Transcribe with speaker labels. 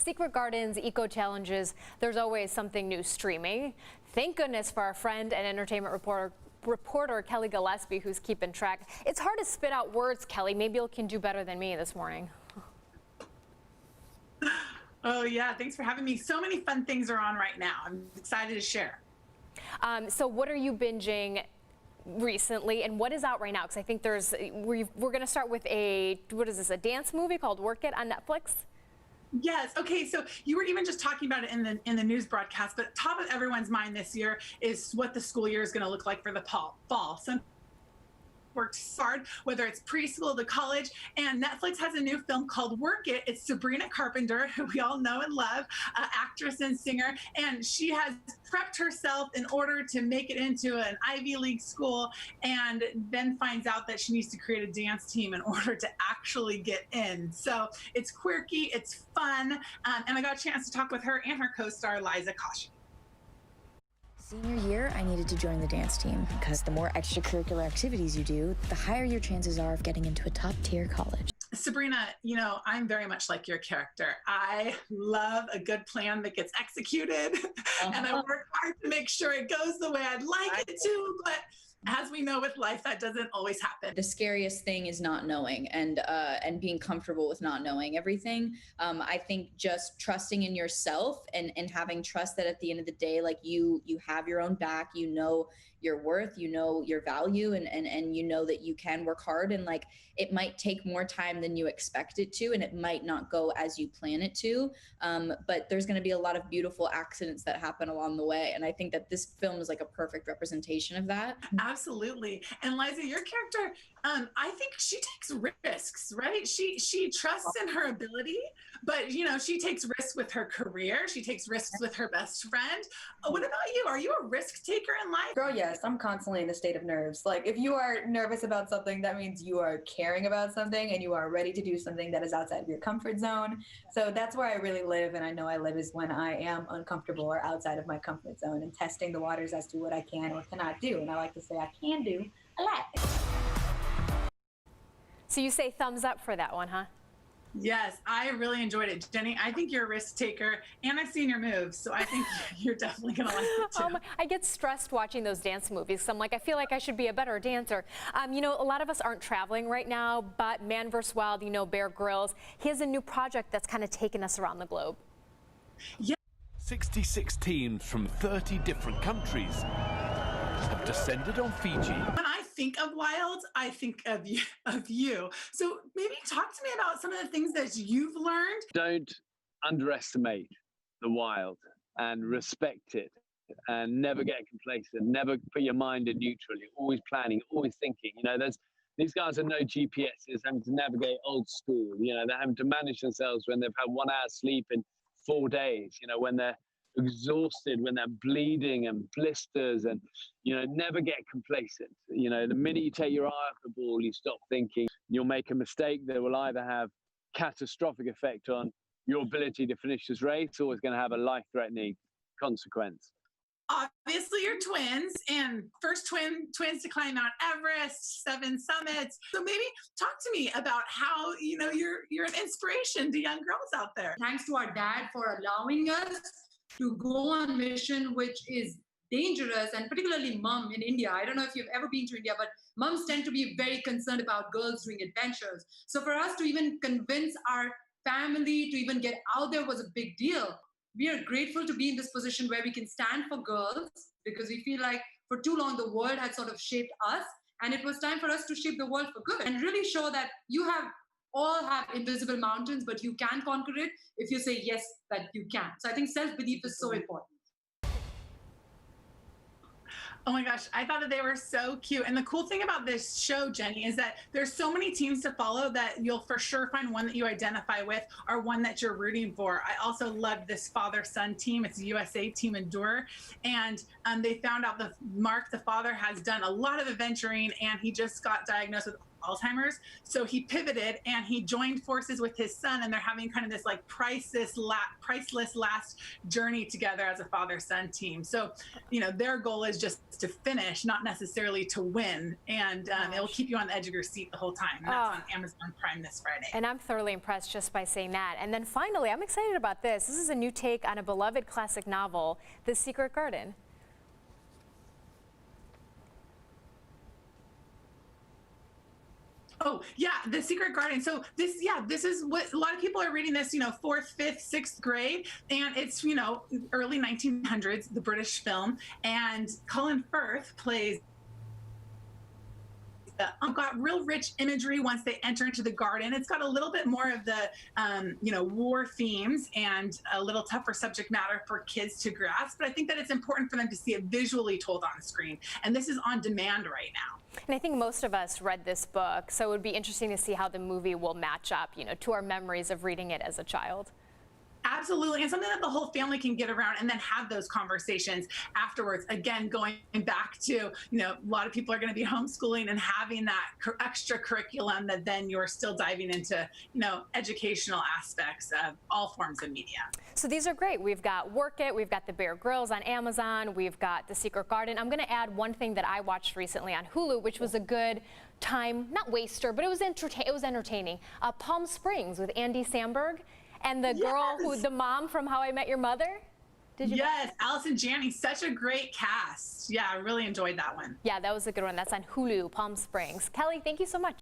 Speaker 1: Secret Gardens, Eco Challenges, there's always something new streaming. Thank goodness for our friend and entertainment reporter Kelli Gillespie, who's keeping track. It's hard to spit out words, Kelli. Maybe you can do better than me this morning.
Speaker 2: Oh yeah, thanks for having me. So many fun things are on right now. I'm excited to share.
Speaker 1: So what are you binging recently, and what is out right now? Because I think we're going to start with a dance movie called Work It on Netflix.
Speaker 2: Yes. Okay. So you were even just talking about it in the news broadcast, but top of everyone's mind this year is what the school year is going to look like for the fall. Some worked hard, whether it's preschool to college, and Netflix has a new film called Work It. It's Sabrina Carpenter, who we all know and love, actress and singer, and she has prepped herself in order to make it into an Ivy League school, and then finds out that she needs to create a dance team in order to actually get in. So it's quirky, it's fun, and I got a chance to talk with her and her co-star Liza Koshy.
Speaker 3: Senior year, I needed to join the dance team because the more extracurricular activities you do, the higher your chances are of getting into a top-tier college.
Speaker 2: Sabrina, you know, I'm very much like your character. I love a good plan that gets executed, and I work hard to make sure it goes the way I'd like it to, but as we know with life, that doesn't always happen.
Speaker 4: The scariest thing is not knowing and being comfortable with not knowing everything. I think just trusting in yourself and having trust that at the end of the day, like you have your own back, you know your worth, you know your value, and you know that you can work hard, and like it might take more time than you expect it to, and it might not go as you plan it to, but there's going to be a lot of beautiful accidents that happen along the way, and I think that this film is like a perfect representation of that.
Speaker 2: Absolutely. And Liza, your character, I think she takes risks, right? She trusts in her ability, but you know, she takes risks with her career. She takes risks with her best friend. What about you? Are you a risk taker in life?
Speaker 5: Girl, yes, I'm constantly in a state of nerves. Like if you are nervous about something, that means you are caring about something and you are ready to do something that is outside of your comfort zone. So that's where I really live, and I know I live is when I am uncomfortable or outside of my comfort zone and testing the waters as to what I can or cannot do. And I like to say I can do a lot.
Speaker 1: So you say thumbs up for that one, huh?
Speaker 2: Yes, I really enjoyed it. Jenny, I think you're a risk taker, and I've seen your moves, so I think you're definitely going to like it too.
Speaker 1: I get stressed watching those dance movies, so I'm like, I feel like I should be a better dancer. You know, a lot of us aren't traveling right now, but Man vs. Wild, you know, Bear Grylls, he has a new project that's kind of taken us around the globe.
Speaker 2: Yeah.
Speaker 6: 66 teams from 30 different countries have descended on Fiji.
Speaker 2: When I think of Wild, I think of you. So maybe talk to me about some of the things that you've learned.
Speaker 7: Don't underestimate the wild, and respect it, and never get complacent. Never put your mind in neutral. You're always planning, always thinking. You know, these guys have no GPSs, having to navigate old school. You know, they're having to manage themselves when they've had 1 hour sleep in 4 days. You know, when they're exhausted, when they're bleeding and blisters, and you know, never get complacent. You know, the minute you take your eye off the ball, you stop thinking, you'll make a mistake that will either have catastrophic effect on your ability to finish this race, or it's going to have a life-threatening consequence.
Speaker 2: Obviously, you're twins, and first twins to climb Mount Everest, 7 summits. So maybe talk to me about how, you know, you're an inspiration to young girls out there.
Speaker 8: Thanks to our dad for allowing us to go on mission, which is dangerous, and particularly mom in India. I don't know if you've ever been to India, but moms tend to be very concerned about girls doing adventures. So for us to even convince our family to even get out there was a big deal. We are grateful to be in this position where we can stand for girls, because we feel like for too long the world had sort of shaped us, and it was time for us to shape the world for good and really show that you all have invisible mountains, but you can conquer it if you say yes, that you can. So I think self-belief is so important.
Speaker 2: Oh my gosh, I thought that they were so cute. And the cool thing about this show, Jenny, is that there's so many teams to follow that you'll for sure find one that you identify with or one that you're rooting for. I also love this father-son team. It's a USA Team Endure. And they found out Mark, the father, has done a lot of adventuring, and he just got diagnosed with Alzheimer's. So he pivoted and he joined forces with his son, and they're having kind of this like priceless last journey together as a father-son team. So, you know, their goal is just to finish, not necessarily to win. And it'll keep you on the edge of your seat the whole time. And that's on Amazon Prime this Friday.
Speaker 1: And I'm thoroughly impressed just by saying that. And then finally, I'm excited about this. This is a new take on a beloved classic novel, The Secret Garden.
Speaker 2: Oh, yeah, The Secret Garden. So this is what a lot of people are reading this, you know, 4th, 5th, 6th grade. And it's, you know, early 1900s, the British film. And Colin Firth plays got real rich imagery once they enter into the garden. It's got a little bit more of the, you know, war themes and a little tougher subject matter for kids to grasp. But I think that it's important for them to see it visually told on screen. And this is on demand right now.
Speaker 1: And I think most of us read this book, so it would be interesting to see how the movie will match up, you know, to our memories of reading it as a child.
Speaker 2: Absolutely. And something that the whole family can get around and then have those conversations afterwards. Again, going back to, you know, a lot of people are going to be homeschooling and having that extra curriculum that then you're still diving into, you know, educational aspects of all forms of media.
Speaker 1: So these are great. We've got Work It, we've got The Bear Grylls on Amazon, we've got The Secret Garden. I'm going to add one thing that I watched recently on Hulu, which was a good time, not waster, but it was entertaining. Palm Springs with Andy Samberg. And the girl the mom from How I Met Your Mother? Did you?
Speaker 2: Yes, Allison Janney, such a great cast. Yeah, I really enjoyed that one.
Speaker 1: Yeah, that was a good one. That's on Hulu, Palm Springs. Kelli, thank you so much.